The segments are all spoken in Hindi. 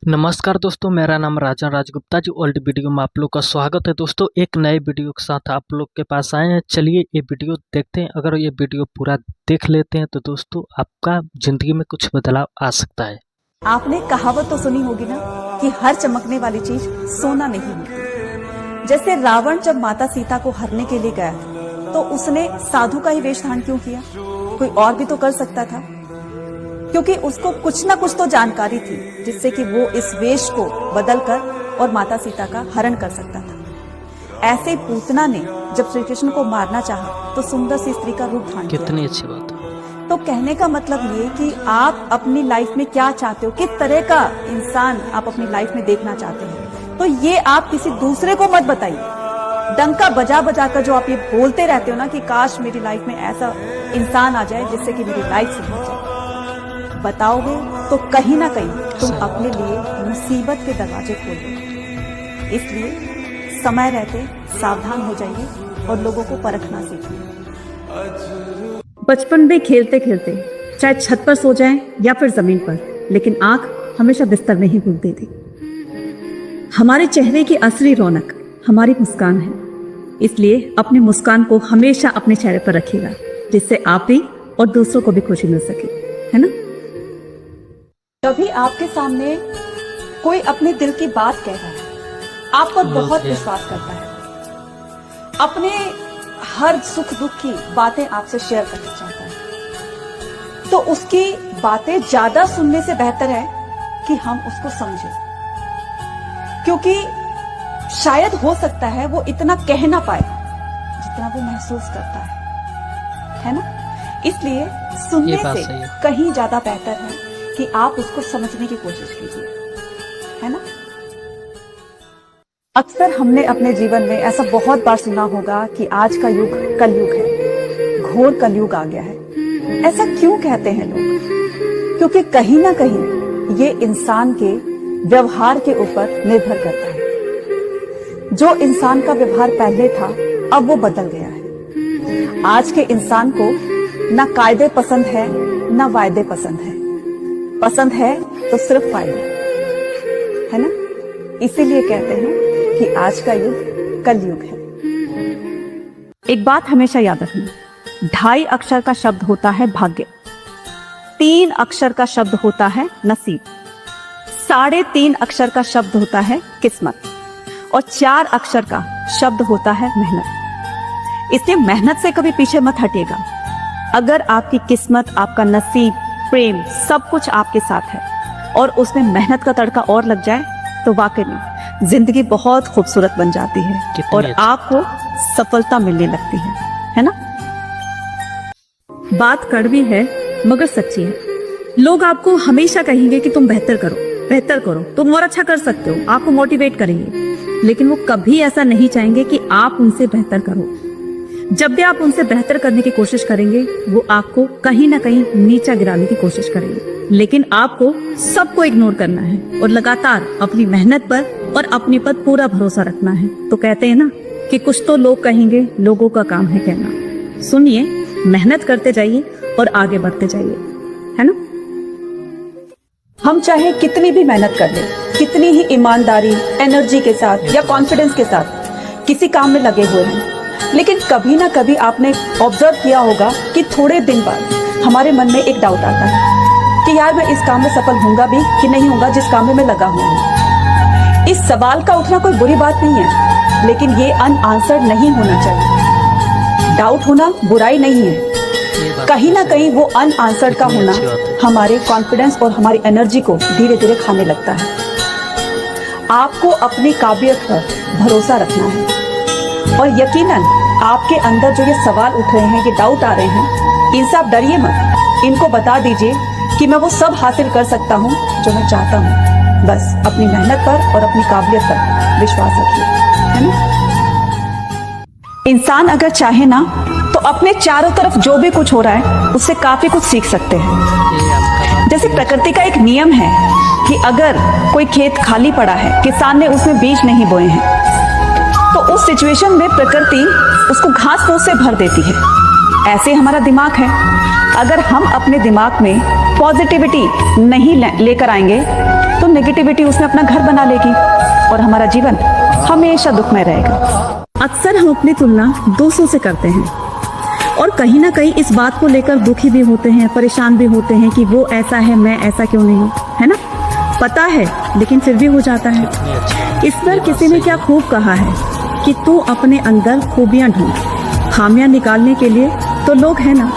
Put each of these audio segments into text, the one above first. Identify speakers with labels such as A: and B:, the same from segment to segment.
A: नमस्कार दोस्तों, मेरा नाम राजन राजगुप्ता जी। ओल्ड वीडियो में आप लोग का स्वागत है। दोस्तों एक नए वीडियो के साथ आप लोग के पास आए हैं। चलिए ये वीडियो देखते हैं। अगर ये वीडियो पूरा देख लेते हैं तो दोस्तों आपका ज़िंदगी में कुछ बदलाव आ सकता है।
B: आपने कहावत तो सुनी होगी ना कि हर चमकने वाली चीज सोना नहीं होती। जैसे रावण जब माता सीता को हरने के लिए गया तो उसने साधु का ही वेश धारण क्यों किया? कोई और भी तो कर सकता था, क्योंकि उसको कुछ ना कुछ तो जानकारी थी जिससे कि वो इस वेश को बदलकर और माता सीता का हरण कर सकता था। ऐसे ही पूतना ने जब श्री कृष्ण को मारना चाहा तो सुंदर सी स्त्री का रूप धारण किया।
A: कितनी अच्छी बात है।
B: तो कहने का मतलब ये कि आप अपनी लाइफ में क्या चाहते हो, किस तरह का इंसान आप अपनी लाइफ में देखना चाहते हैं, तो ये आप किसी दूसरे को मत बताइए। डंका बजा बजा कर जो आप ये बोलते रहते हो ना कि काश मेरी लाइफ में ऐसा इंसान आ जाए जिससे कि मेरी लाइफ सुधर जाए, बताओगे तो कहीं ना कहीं तुम अपने लिए मुसीबत के दरवाजे खोलोगे। इसलिए समय रहते सावधान हो जाइए और लोगों को परखना सीखिए।
C: बचपन में खेलते खेलते चाहे छत पर सो जाएं या फिर जमीन पर, लेकिन आंख हमेशा बिस्तर में ही खुलती थी। हमारे चेहरे की असली रौनक हमारी मुस्कान है, इसलिए अपनी मुस्कान को हमेशा अपने चेहरे पर रखिएगा, जिससे आप भी और दूसरों को भी खुशी मिल सके, है ना।
B: कभी आपके सामने कोई अपने दिल की बात कह रहा है, आप पर बहुत विश्वास करता है, अपने हर सुख दुख की बातें आपसे शेयर करना चाहता है, तो उसकी बातें ज्यादा सुनने से बेहतर है कि हम उसको समझें, क्योंकि शायद हो सकता है वो इतना कह ना पाए जितना वो महसूस करता है ना। इसलिए सुनने से कहीं ज्यादा बेहतर है कि आप उसको समझने की कोशिश कीजिए, है ना। अक्सर हमने अपने जीवन में ऐसा बहुत बार सुना होगा कि आज का युग कलयुग है, घोर कलयुग आ गया है। ऐसा क्यों कहते हैं लोग? क्योंकि कहीं ना कहीं ये इंसान के व्यवहार के ऊपर निर्भर करता है। जो इंसान का व्यवहार पहले था अब वो बदल गया है। आज के इंसान को ना कायदे पसंद है ना वायदे पसंद है, पसंद है तो सिर्फ फायदे, है ना। इसीलिए कहते हैं कि आज का युग कलयुग है।
C: एक बात हमेशा याद रखना, 2.5 अक्षर का शब्द होता है भाग्य, 3 अक्षर का शब्द होता है नसीब, 3.5 अक्षर का शब्द होता है किस्मत और 4 अक्षर का शब्द होता है मेहनत। इसलिए मेहनत से कभी पीछे मत हटिएगा। अगर आपकी किस्मत, आपका नसीब, प्रेम सब कुछ आपके साथ है और उसमें मेहनत का तड़का और लग जाए तो वाकई में जिंदगी बहुत खूबसूरत बन जाती है और आपको सफलता मिलने लगती है ना। बात कड़वी है मगर सच्ची है। लोग आपको हमेशा कहेंगे कि तुम बेहतर करो, बेहतर करो, तुम और अच्छा कर सकते हो, आपको मोटिवेट करेंगे, लेकिन वो कभी ऐसा नहीं चाहेंगे कि आप उनसे बेहतर करो। जब भी आप उनसे बेहतर करने की कोशिश करेंगे वो आपको कहीं ना कहीं नीचा गिराने की कोशिश करेंगे, लेकिन आपको सबको इग्नोर करना है और लगातार अपनी मेहनत पर और अपने पर पूरा भरोसा रखना है। तो कहते हैं ना कि कुछ तो लोग कहेंगे, लोगों का काम है कहना। सुनिए, मेहनत करते जाइए और आगे बढ़ते जाइए, है ना।
B: हम चाहे कितनी भी मेहनत कर लें, कितनी ही ईमानदारी, एनर्जी के साथ या कॉन्फिडेंस के साथ किसी काम में लगे हुए हैं, लेकिन कभी ना कभी आपने ऑब्जर्व किया होगा कि थोड़े दिन बाद हमारे मन में एक डाउट आता है कि यार मैं इस काम में सफल होऊंगा भी कि नहीं होऊंगा जिस काम में मैं लगा हुआ हूँ। इस सवाल का उठना कोई बुरी बात नहीं है, लेकिन ये अनआंसर्ड नहीं होना चाहिए। डाउट होना बुराई नहीं है, कहीं ना कहीं वो अनआंसर्ड का होना हमारे कॉन्फिडेंस और हमारी एनर्जी को धीरे धीरे खाने लगता है। आपको अपनी काबिलियत पर भरोसा रखना है और यकीनन आपके अंदर जो ये सवाल उठ रहे हैं, ये डाउट आ रहे हैं, इनसे आप डरिए मत। इनको बता दीजिए कि मैं वो सब हासिल कर सकता हूँ जो मैं चाहता हूँ। बस अपनी मेहनत पर और अपनी काबिलियत पर विश्वास रखिए, है ना। इंसान अगर चाहे ना तो अपने चारों तरफ जो भी कुछ हो रहा है उससे काफी कुछ सीख सकते हैं। जैसे प्रकृति का एक नियम है कि अगर कोई खेत खाली पड़ा है, किसान ने उसमें बीज नहीं बोए हैं, तो उस सिचुएशन में प्रकृति उसको घास फूस से भर देती है। ऐसे हमारा दिमाग है, अगर हम अपने दिमाग में पॉजिटिविटी नहीं लेकर आएंगे तो नेगेटिविटी उसमें अपना घर बना लेगी और हमारा जीवन हमेशा दुखमय रहेगा।
C: अक्सर हम अपनी तुलना दूसरों से करते हैं और कहीं ना कहीं इस बात को लेकर दुखी भी होते हैं, परेशान भी होते हैं कि वो ऐसा है, मैं ऐसा क्यों नहीं हूँ, है ना। पता है लेकिन फिर भी हो जाता है। इस पर किसी ने क्या खूब कहा है कि तू अपने अंदर खूबियां ढूंढ, खामियां निकालने के लिए तो लोग हैं ना।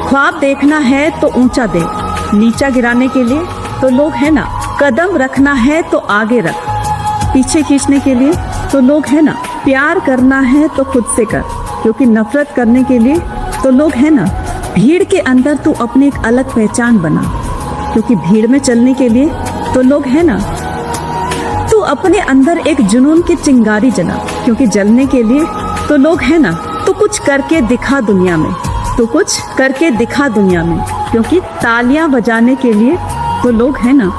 C: ख्वाब देखना है तो ऊंचा देख, नीचा गिराने के लिए तो लोग हैं ना। कदम रखना है तो आगे रख, पीछे खींचने के लिए तो लोग हैं ना। प्यार करना है तो खुद से कर, क्योंकि नफरत करने के लिए तो लोग हैं ना। भीड़ के अंदर तू अपनी एक अलग पहचान बना, क्योंकि भीड़ में चलने के लिए तो लोग हैं ना। तू अपने अंदर एक जुनून की चिंगारी जला, क्योंकि जलने के लिए तो लोग हैं ना। तू कुछ करके दिखा दुनिया में, तू कुछ करके दिखा दुनिया में, क्योंकि तालियां बजाने के लिए तो लोग हैं ना।